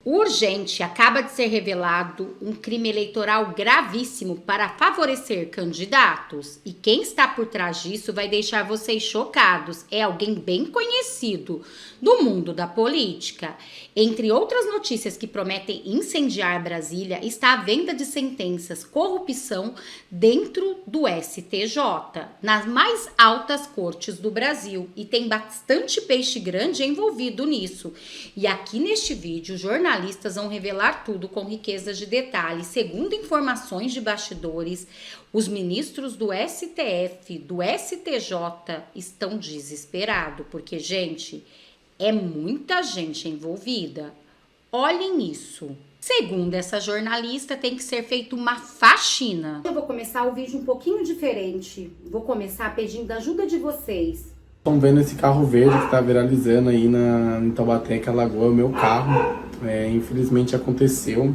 Urgente, acaba de ser revelado um crime eleitoral gravíssimo para favorecer candidatos. E quem está por trás disso vai deixar vocês chocados. É alguém bem conhecido do mundo da política. Entre outras notícias que prometem incendiar Brasília, está a venda de sentenças, corrupção dentro do STJ, nas mais altas cortes do Brasil. E tem bastante peixe grande envolvido nisso. E aqui neste vídeo, jornalistas vão revelar tudo com riqueza de detalhes. Segundo informações de bastidores, os ministros do STF, do STJ estão desesperados, porque, gente, é muita gente envolvida. Olhem isso. Segundo essa jornalista, tem que ser feita uma faxina. Eu vou começar o vídeo um pouquinho diferente. Vou começar pedindo a ajuda de vocês. Estão vendo esse carro verde que tá viralizando aí em Taubaté, que alagou o meu carro. Infelizmente aconteceu.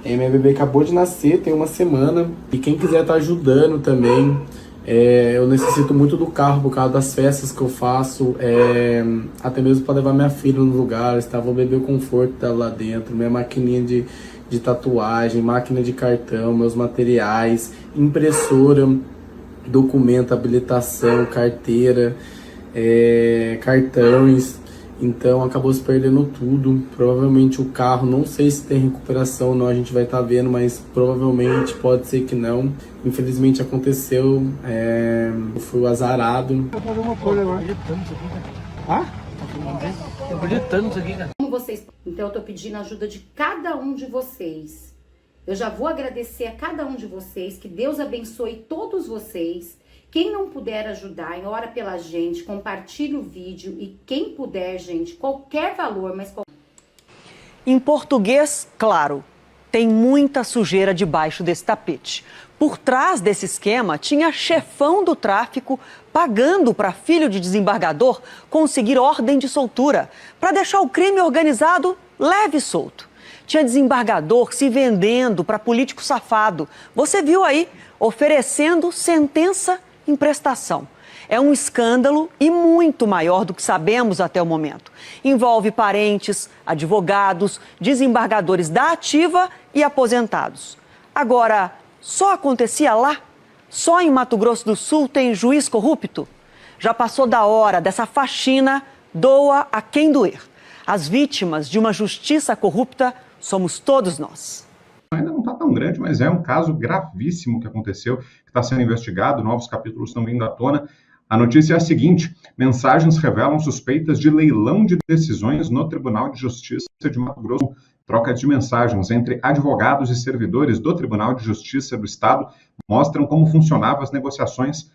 Minha bebê acabou de nascer, tem uma semana. E quem quiser tá ajudando também, eu necessito muito do carro por causa das festas que eu faço. Até mesmo para levar minha filha nos lugares, tá? Vou beber o conforto dela lá dentro, minha maquininha de tatuagem, máquina de cartão, meus materiais, impressora, documento, habilitação, carteira, cartões. Então acabou se perdendo tudo. Provavelmente o carro, não sei se tem recuperação ou não, a gente vai estar vendo, mas provavelmente pode ser que não. Infelizmente aconteceu, eu fui azarado. Vou fazer uma coisa agora. Eu acreditando isso aqui, cara. Como vocês... Então eu tô pedindo a ajuda de cada um de vocês. Eu já vou agradecer a cada um de vocês, que Deus abençoe todos vocês. Quem não puder ajudar, ora pela gente, compartilhe o vídeo e quem puder, gente, qualquer valor, mas... Em português, claro, tem muita sujeira debaixo desse tapete. Por trás desse esquema, tinha chefão do tráfico pagando para filho de desembargador conseguir ordem de soltura, para deixar o crime organizado leve e solto. Tinha desembargador se vendendo para político safado. Você viu aí, oferecendo sentença em prestação. É um escândalo e muito maior do que sabemos até o momento. Envolve parentes, advogados, desembargadores da ativa e aposentados. Agora, só acontecia lá? Só em Mato Grosso do Sul tem juiz corrupto? Já passou da hora dessa faxina, doa a quem doer. As vítimas de uma justiça corrupta somos todos nós. Ainda não está tão grande, mas é um caso gravíssimo que aconteceu, que está sendo investigado, novos capítulos estão vindo à tona. A notícia é a seguinte: mensagens revelam suspeitas de leilão de decisões no Tribunal de Justiça de Mato Grosso. Troca de mensagens entre advogados e servidores do Tribunal de Justiça do Estado mostram como funcionavam as negociações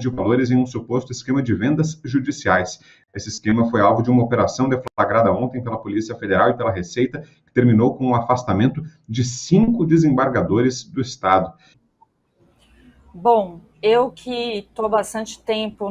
de valores em um suposto esquema de vendas judiciais. Esse esquema foi alvo de uma operação deflagrada ontem pela Polícia Federal e pela Receita, que terminou com o afastamento de 5 desembargadores do Estado. Bom, eu que estou há bastante tempo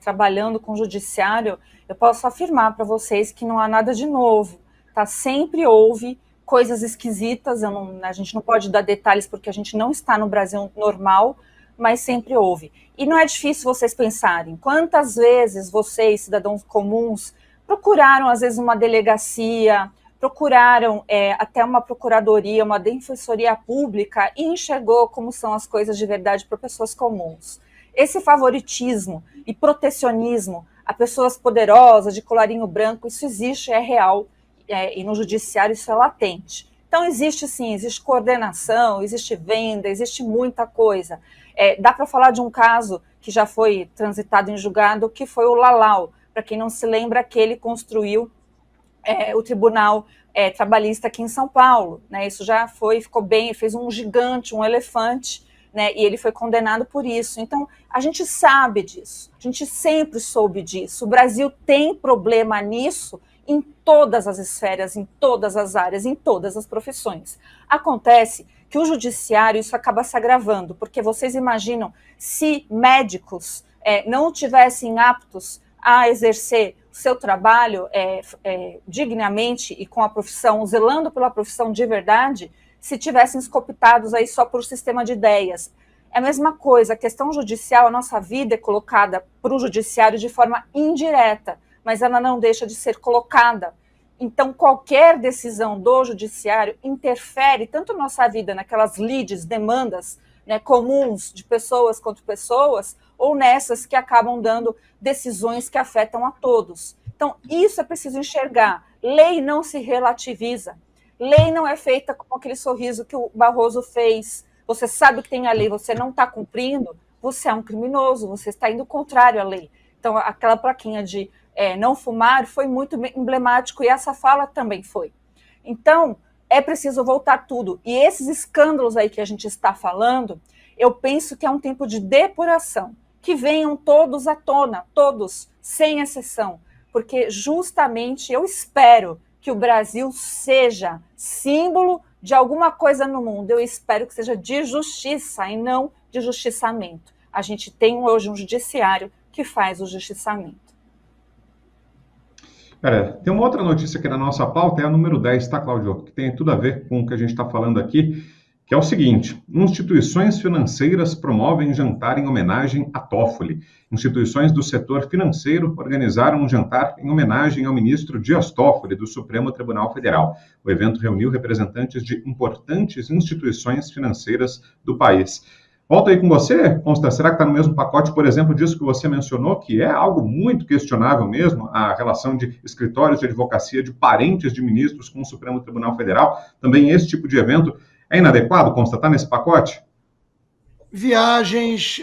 trabalhando com o judiciário, eu posso afirmar para vocês que não há nada de novo. Tá? Sempre houve coisas esquisitas, a gente não pode dar detalhes porque a gente não está no Brasil normal, mas sempre houve. E não é difícil vocês pensarem quantas vezes vocês, cidadãos comuns, procuraram às vezes uma delegacia, procuraram até uma procuradoria, uma defensoria pública e enxergou como são as coisas de verdade para pessoas comuns. Esse favoritismo e protecionismo a pessoas poderosas, de colarinho branco, isso existe, é real, e no judiciário isso é latente. Então existe sim, existe coordenação, existe venda, existe muita coisa. Dá para falar de um caso que já foi transitado em julgado, que foi o Lalau. Para quem não se lembra, aquele construiu o Tribunal Trabalhista aqui em São Paulo, né? Isso já ficou bem, fez um gigante, um elefante, né? E ele foi condenado por isso. Então, a gente sabe disso, a gente sempre soube disso. O Brasil tem problema nisso em todas as esferas, em todas as áreas, em todas as profissões. Acontece que o judiciário, isso acaba se agravando, porque vocês imaginam se médicos não tivessem aptos a exercer o seu trabalho dignamente e com a profissão, zelando pela profissão de verdade, se tivessem escopitados aí só por sistema de ideias. É a mesma coisa, a questão judicial, a nossa vida é colocada para o judiciário de forma indireta, mas ela não deixa de ser colocada. Então, qualquer decisão do judiciário interfere tanto na nossa vida, naquelas lides, demandas, né, comuns de pessoas contra pessoas, ou nessas que acabam dando decisões que afetam a todos. Então, isso é preciso enxergar. Lei não se relativiza. Lei não é feita com aquele sorriso que o Barroso fez. Você sabe que tem a lei, você não está cumprindo, você é um criminoso, você está indo contrário à lei. Então, aquela plaquinha de não fumar foi muito emblemático, e essa fala também foi. Então, é preciso voltar tudo. E esses escândalos aí que a gente está falando, eu penso que é um tempo de depuração, que venham todos à tona, todos, sem exceção, porque justamente eu espero que o Brasil seja símbolo de alguma coisa no mundo. Eu espero que seja de justiça e não de justiçamento. A gente tem hoje um judiciário que faz o justiçamento. Tem uma outra notícia aqui na nossa pauta, é a número 10, tá, Cláudio? Que tem tudo a ver com o que a gente está falando aqui, que é o seguinte: instituições financeiras promovem jantar em homenagem a Toffoli. Instituições do setor financeiro organizaram um jantar em homenagem ao ministro Dias Toffoli, do Supremo Tribunal Federal. O evento reuniu representantes de importantes instituições financeiras do país. Volto aí com você, Consta. Será que está no mesmo pacote, por exemplo, disso que você mencionou, que é algo muito questionável mesmo, a relação de escritórios de advocacia de parentes de ministros com o Supremo Tribunal Federal? Também esse tipo de evento é inadequado, Consta? Está nesse pacote? Viagens,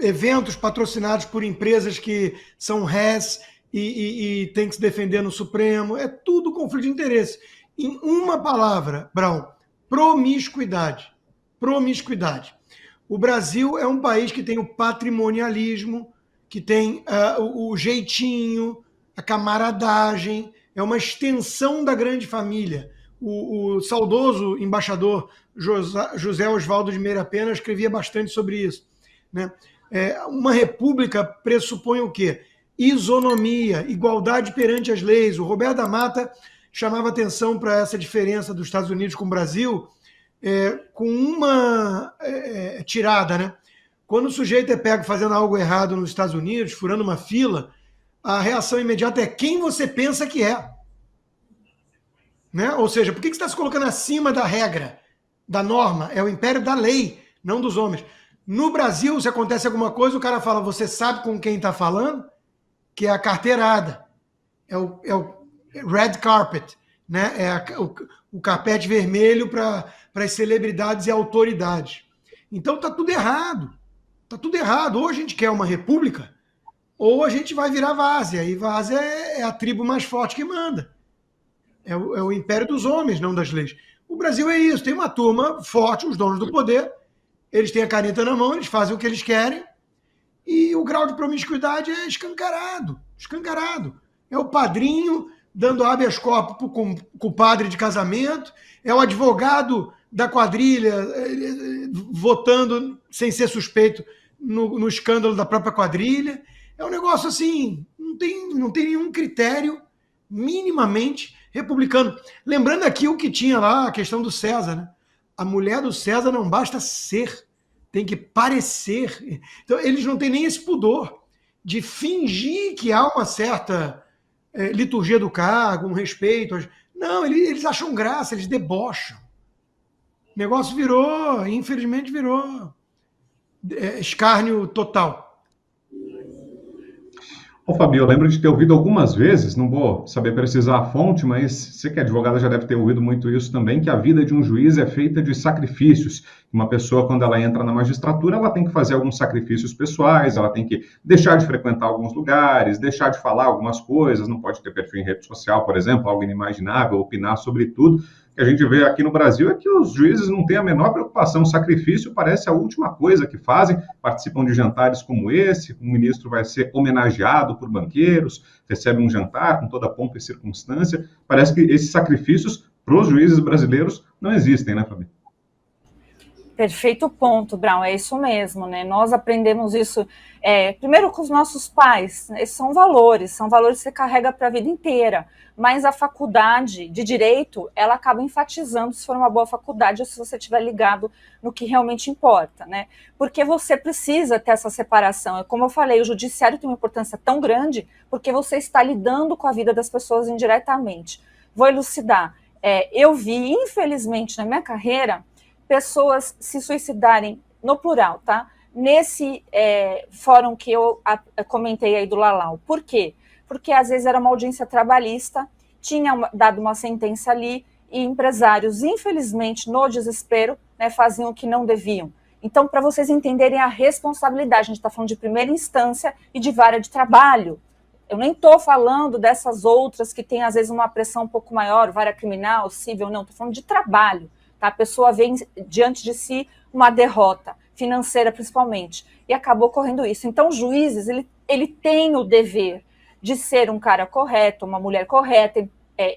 eventos patrocinados por empresas que são réis e têm que se defender no Supremo, é tudo conflito de interesse. Em uma palavra, Brown, promiscuidade. Promiscuidade. O Brasil é um país que tem o patrimonialismo, que tem o jeitinho, a camaradagem, é uma extensão da grande família. O saudoso embaixador José Oswaldo de Meira Pena escrevia bastante sobre isso, né? Uma república pressupõe o quê? Isonomia, igualdade perante as leis. O Roberto da Mata chamava atenção para essa diferença dos Estados Unidos com o Brasil, com uma tirada, né? Quando o sujeito é pego fazendo algo errado nos Estados Unidos, furando uma fila, a reação imediata é quem você pensa que é. Né? Ou seja, por que você está se colocando acima da regra, da norma? É o império da lei, não dos homens. No Brasil, se acontece alguma coisa, o cara fala, você sabe com quem está falando? Que é a carteirada. É o red carpet, né? O carpete vermelho para as celebridades e autoridades. Então está tudo errado. Está tudo errado. Ou a gente quer uma república, ou a gente vai virar várzea. E várzea é a tribo mais forte que manda. É o império dos homens, não das leis. O Brasil é isso. Tem uma turma forte, os donos do poder. Eles têm a caneta na mão, eles fazem o que eles querem. E o grau de promiscuidade é escancarado. Escancarado. É o padrinho dando habeas corpus com o padre de casamento, é o advogado da quadrilha votando sem ser suspeito no escândalo da própria quadrilha. É um negócio assim, não tem nenhum critério minimamente republicano. Lembrando aqui o que tinha lá, a questão do César, né? A mulher do César não basta ser, tem que parecer. Então, eles não têm nem esse pudor de fingir que há uma certa liturgia do cargo, um respeito. Não, eles acham graça, eles debocham. O negócio infelizmente virou escárnio total. Ô, Fabio, eu lembro de ter ouvido algumas vezes, não vou saber precisar a fonte, mas você que é advogada já deve ter ouvido muito isso também, que a vida de um juiz é feita de sacrifícios. Uma pessoa, quando ela entra na magistratura, ela tem que fazer alguns sacrifícios pessoais, ela tem que deixar de frequentar alguns lugares, deixar de falar algumas coisas, não pode ter perfil em rede social, por exemplo, algo inimaginável, opinar sobre tudo. O que a gente vê aqui no Brasil é que os juízes não têm a menor preocupação. O sacrifício parece a última coisa que fazem, participam de jantares como esse, o ministro vai ser homenageado por banqueiros, recebe um jantar com toda a pompa e circunstância. Parece que esses sacrifícios para os juízes brasileiros não existem, né, Fabio? Perfeito ponto, Brown, é isso mesmo, né? Nós aprendemos isso, primeiro com os nossos pais, né? Esses são valores que você carrega para a vida inteira, mas a faculdade de Direito, ela acaba enfatizando se for uma boa faculdade ou se você estiver ligado no que realmente importa, né? Porque você precisa ter essa separação, como eu falei, o judiciário tem uma importância tão grande porque você está lidando com a vida das pessoas indiretamente. Vou elucidar, eu vi, infelizmente, na minha carreira, pessoas se suicidarem, no plural, tá? Nesse fórum que eu comentei aí do Lalau. Por quê? Porque às vezes era uma audiência trabalhista, tinha dado uma sentença ali, e empresários, infelizmente, no desespero, né, faziam o que não deviam. Então, para vocês entenderem a responsabilidade, a gente está falando de primeira instância e de vara de trabalho. Eu nem estou falando dessas outras que têm, às vezes, uma pressão um pouco maior, vara criminal, civil, não, estou falando de trabalho. Tá? A pessoa vê diante de si uma derrota, financeira principalmente, e acabou ocorrendo isso. Então, os juízes, ele tem o dever de ser um cara correto, uma mulher correta,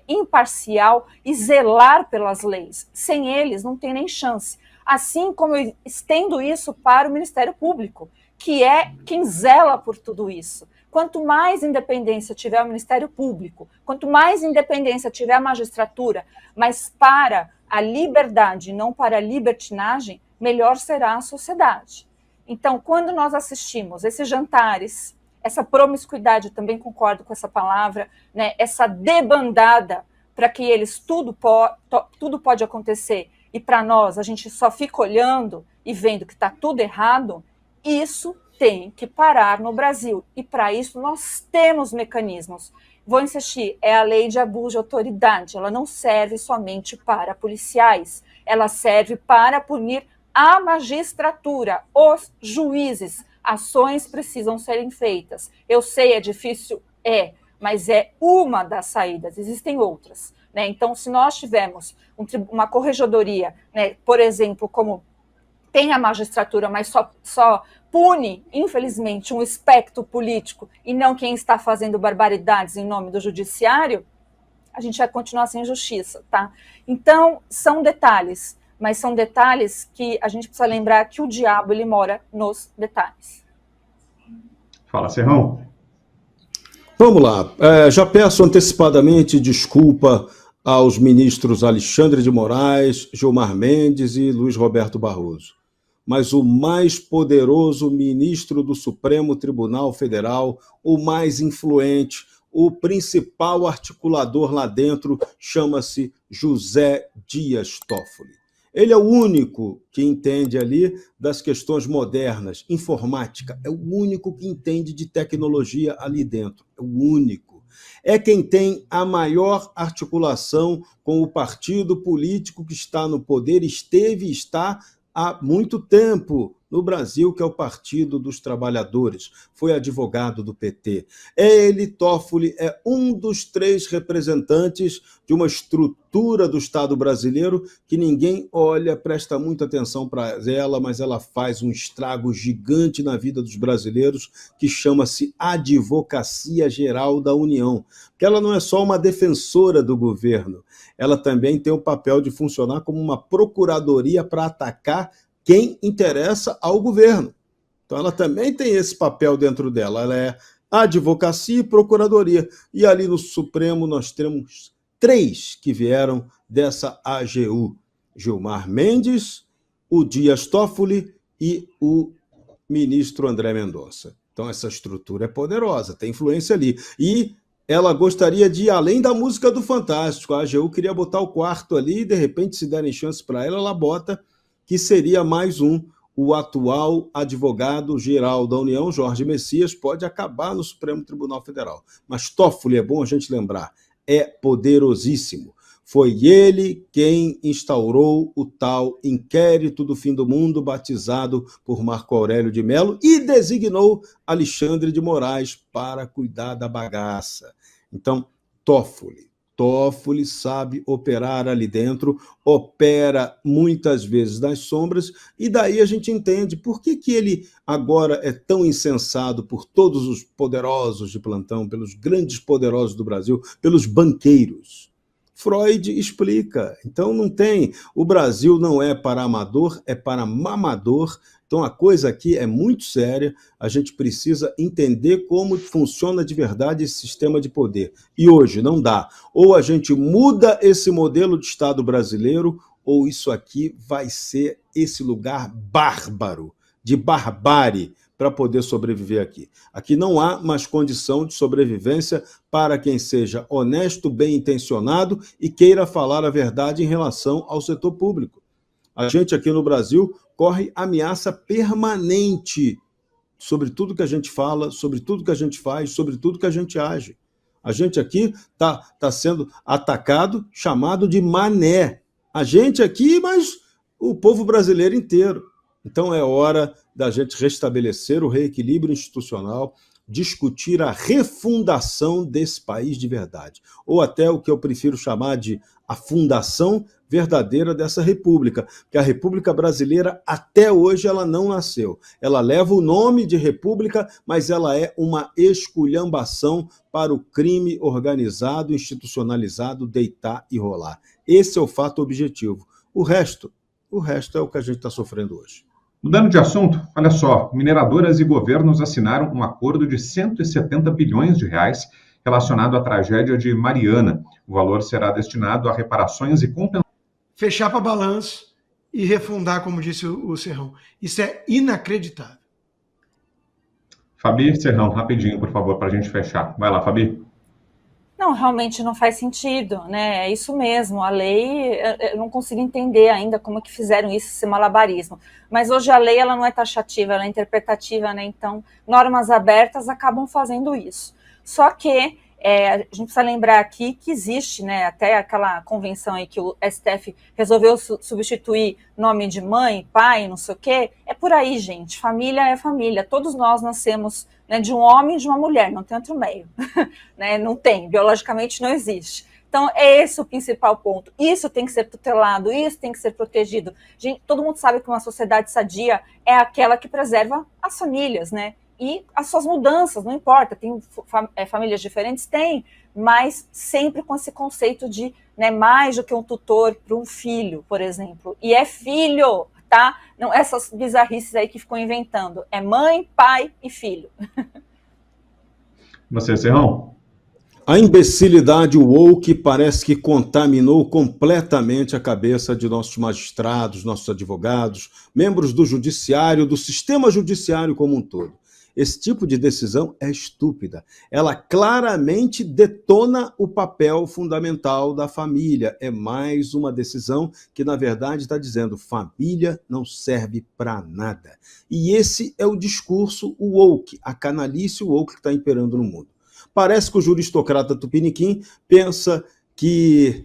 imparcial e zelar pelas leis. Sem eles, não tem nem chance. Assim como eu estendo isso para o Ministério Público, que é quem zela por tudo isso. Quanto mais independência tiver o Ministério Público, quanto mais independência tiver a magistratura, mas para a liberdade, não para a libertinagem, melhor será a sociedade. Então, quando nós assistimos esses jantares, essa promiscuidade, eu também concordo com essa palavra, né, essa debandada para que eles tudo pode acontecer e para nós a gente só fica olhando e vendo que está tudo errado, isso tem que parar no Brasil. E para isso nós temos mecanismos. Vou insistir, é a lei de abuso de autoridade. Ela não serve somente para policiais, ela serve para punir a magistratura, os juízes. Ações precisam serem feitas. Eu sei, é difícil, mas é uma das saídas, existem outras. Né? Então, se nós tivermos uma corregedoria, né, por exemplo, como tem a magistratura, mas só pune, infelizmente, um espectro político e não quem está fazendo barbaridades em nome do judiciário, a gente vai continuar sem justiça, tá? Então, são detalhes, mas são detalhes que a gente precisa lembrar que o diabo, ele mora nos detalhes. Fala, Serrão. Vamos lá. Já peço antecipadamente desculpa aos ministros Alexandre de Moraes, Gilmar Mendes e Luiz Roberto Barroso. Mas o mais poderoso ministro do Supremo Tribunal Federal, o mais influente, o principal articulador lá dentro, chama-se José Dias Toffoli. Ele é o único que entende ali das questões modernas, informática, é o único que entende de tecnologia ali dentro, é o único. É quem tem a maior articulação com o partido político que está no poder, esteve e está há muito tempo no Brasil, que é o Partido dos Trabalhadores. Foi advogado do PT. Ele, Toffoli, é um dos 3 representantes de uma estrutura do Estado brasileiro que ninguém olha, presta muita atenção para ela, mas ela faz um estrago gigante na vida dos brasileiros, que chama-se Advocacia Geral da União. Porque ela não é só uma defensora do governo, ela também tem o papel de funcionar como uma procuradoria para atacar quem interessa ao governo. Então ela também tem esse papel dentro dela, ela é advocacia e procuradoria. E ali no Supremo nós temos 3 que vieram dessa AGU: Gilmar Mendes, o Dias Toffoli e o ministro André Mendonça. Então essa estrutura é poderosa, tem influência ali. E ela gostaria de ir além da música do Fantástico. A AGU queria botar o 4º ali e, de repente, se derem chance para ela, ela bota que seria mais o atual advogado-geral da União, Jorge Messias, pode acabar no Supremo Tribunal Federal. Mas Toffoli, é bom a gente lembrar, é poderosíssimo. Foi ele quem instaurou o tal inquérito do fim do mundo, batizado por Marco Aurélio de Mello, e designou Alexandre de Moraes para cuidar da bagaça. Então, Toffoli sabe operar ali dentro, opera muitas vezes nas sombras, e daí a gente entende por que ele agora é tão incensado por todos os poderosos de plantão, pelos grandes poderosos do Brasil, pelos banqueiros. Freud explica. Então não tem. O Brasil não é para amador, é para mamador. Então a coisa aqui é muito séria. A gente precisa entender como funciona de verdade esse sistema de poder. E hoje não dá. Ou a gente muda esse modelo de Estado brasileiro, ou isso aqui vai ser esse lugar bárbaro, de barbárie, para poder sobreviver aqui. Aqui não há mais condição de sobrevivência para quem seja honesto, bem intencionado e queira falar a verdade em relação ao setor público. A gente aqui no Brasil corre ameaça permanente sobre tudo que a gente fala, sobre tudo que a gente faz, sobre tudo que a gente age. A gente aqui tá sendo atacado, chamado de mané. A gente aqui, mas o povo brasileiro inteiro. Então é hora da gente restabelecer o reequilíbrio institucional, discutir a refundação desse país de verdade. Ou até o que eu prefiro chamar de a fundação verdadeira dessa república. Porque a República Brasileira, até hoje, ela não nasceu. Ela leva o nome de república, mas ela é uma esculhambação para o crime organizado, institucionalizado, deitar e rolar. Esse é o fato objetivo. O resto é o que a gente está sofrendo hoje. Mudando de assunto, olha só, mineradoras e governos assinaram um acordo de 170 bilhões de reais relacionado à tragédia de Mariana. O valor será destinado a reparações e compensações. Fechar para balanço e refundar, como disse o Serrão. Isso é inacreditável. Fabi Serrão, rapidinho, por favor, para a gente fechar. Vai lá, Fabi. Não, realmente não faz sentido, né? É isso mesmo. A lei, eu não consigo entender ainda como é que fizeram isso, esse malabarismo. Mas hoje a lei, ela não é taxativa, ela é interpretativa, né? Então, normas abertas acabam fazendo isso. Só que a gente precisa lembrar aqui que existe, né? Até aquela convenção aí que o STF resolveu substituir nome de mãe, pai, não sei o quê. É por aí, gente. Família é família. Todos nós nascemos, né, de um homem e de uma mulher, não tem outro meio. Né? Não tem, biologicamente não existe. Então, é esse o principal ponto. Isso tem que ser tutelado, isso tem que ser protegido. Gente, todo mundo sabe que uma sociedade sadia é aquela que preserva as famílias, né? E as suas mudanças, não importa, tem famílias diferentes? Tem, mas sempre com esse conceito de, né, mais do que um tutor para um filho, por exemplo. E é filho, tá? Não essas bizarrices aí que ficam inventando. É mãe, pai e filho. Você, Serrão? A imbecilidade woke parece que contaminou completamente a cabeça de nossos magistrados, nossos advogados, membros do judiciário, do sistema judiciário como um todo. Esse tipo de decisão é estúpida. Ela claramente detona o papel fundamental da família. É mais uma decisão que, na verdade, está dizendo família não serve para nada. E esse é o discurso woke, a canalice woke que está imperando no mundo. Parece que o juristocrata tupiniquim pensa que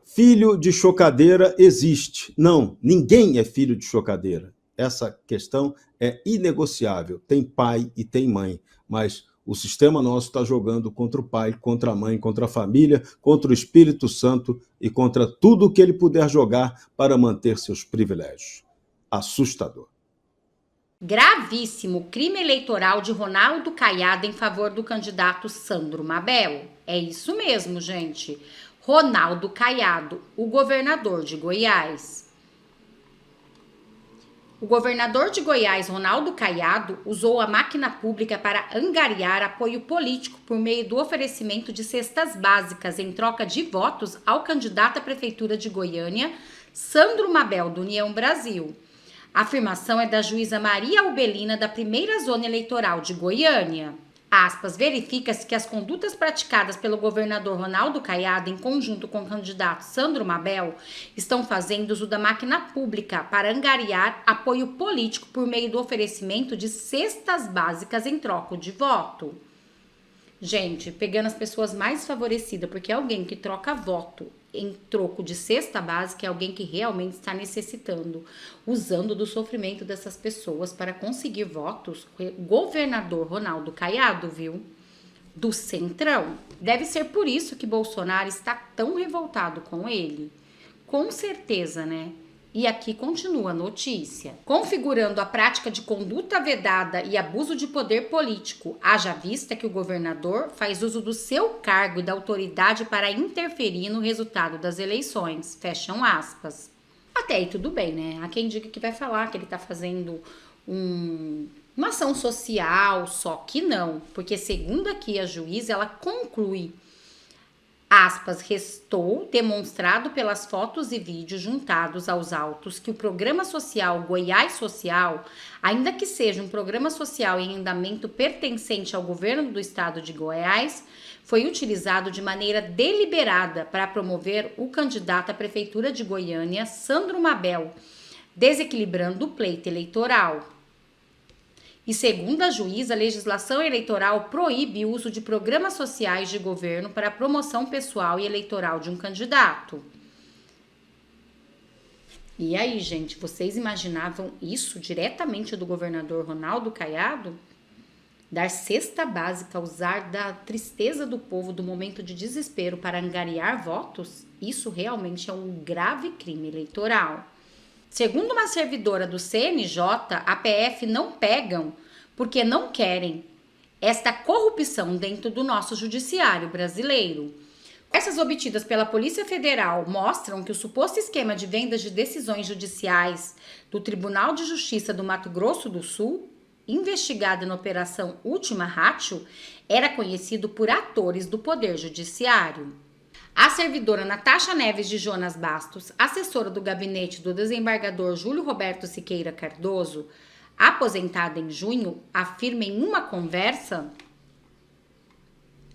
filho de chocadeira existe. Não, ninguém é filho de chocadeira. Essa questão é inegociável. Tem pai e tem mãe, mas o sistema nosso está jogando contra o pai, contra a mãe, contra a família, contra o Espírito Santo e contra tudo o que ele puder jogar para manter seus privilégios. Assustador. Gravíssimo crime eleitoral de Ronaldo Caiado em favor do candidato Sandro Mabel. É isso mesmo, gente. Ronaldo Caiado, o governador de Goiás. O governador de Goiás, Ronaldo Caiado, usou a máquina pública para angariar apoio político por meio do oferecimento de cestas básicas em troca de votos ao candidato à prefeitura de Goiânia, Sandro Mabel, do União Brasil. A afirmação é da juíza Maria Albelina, da primeira zona eleitoral de Goiânia. Aspas, verifica-se que as condutas praticadas pelo governador Ronaldo Caiado em conjunto com o candidato Sandro Mabel estão fazendo uso da máquina pública para angariar apoio político por meio do oferecimento de cestas básicas em troca de voto. Gente, pegando as pessoas mais favorecidas, porque alguém que troca voto em troco de cesta básica é alguém que realmente está necessitando, usando do sofrimento dessas pessoas para conseguir votos. O governador Ronaldo Caiado, viu? Do Centrão. Deve ser por isso que Bolsonaro está tão revoltado com ele. Com certeza, né? E aqui continua a notícia. Configurando a prática de conduta vedada e abuso de poder político, haja vista que o governador faz uso do seu cargo e da autoridade para interferir no resultado das eleições. Fecham aspas. Até aí tudo bem, né? Há quem diga que vai falar que ele está fazendo uma ação social, só que não. Porque segundo aqui a juíza, ela conclui, aspas, restou demonstrado pelas fotos e vídeos juntados aos autos que o programa social Goiás Social, ainda que seja um programa social em andamento pertencente ao governo do estado de Goiás, foi utilizado de maneira deliberada para promover o candidato à prefeitura de Goiânia, Sandro Mabel, desequilibrando o pleito eleitoral. E segundo a juíza, a legislação eleitoral proíbe o uso de programas sociais de governo para a promoção pessoal e eleitoral de um candidato. E aí, gente, vocês imaginavam isso diretamente do governador Ronaldo Caiado? Dar cesta básica, usar da tristeza do povo, do momento de desespero para angariar votos? Isso realmente é um grave crime eleitoral. Segundo uma servidora do CNJ, a PF não pegam porque não querem esta corrupção dentro do nosso judiciário brasileiro. Essas obtidas pela Polícia Federal mostram que o suposto esquema de vendas de decisões judiciais do Tribunal de Justiça do Mato Grosso do Sul, investigado na Operação Última Ratio, era conhecido por atores do Poder Judiciário. A servidora Natasha Neves de Jonas Bastos, assessora do gabinete do desembargador Júlio Roberto Siqueira Cardoso, aposentada em junho, afirma em uma conversa,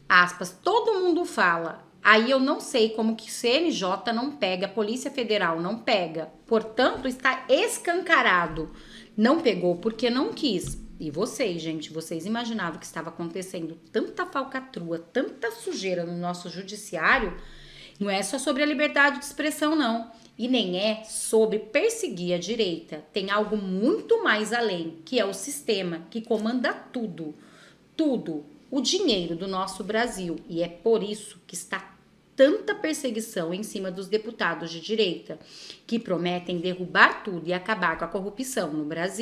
aspas, todo mundo fala, aí eu não sei como que CNJ não pega, a Polícia Federal não pega, portanto está escancarado, não pegou porque não quis. E vocês, gente, vocês imaginavam que estava acontecendo tanta falcatrua, tanta sujeira no nosso judiciário? Não é só sobre a liberdade de expressão, não. E nem é sobre perseguir a direita. Tem algo muito mais além, que é o sistema que comanda tudo. Tudo. O dinheiro do nosso Brasil. E é por isso que está tanta perseguição em cima dos deputados de direita, que prometem derrubar tudo e acabar com a corrupção no Brasil.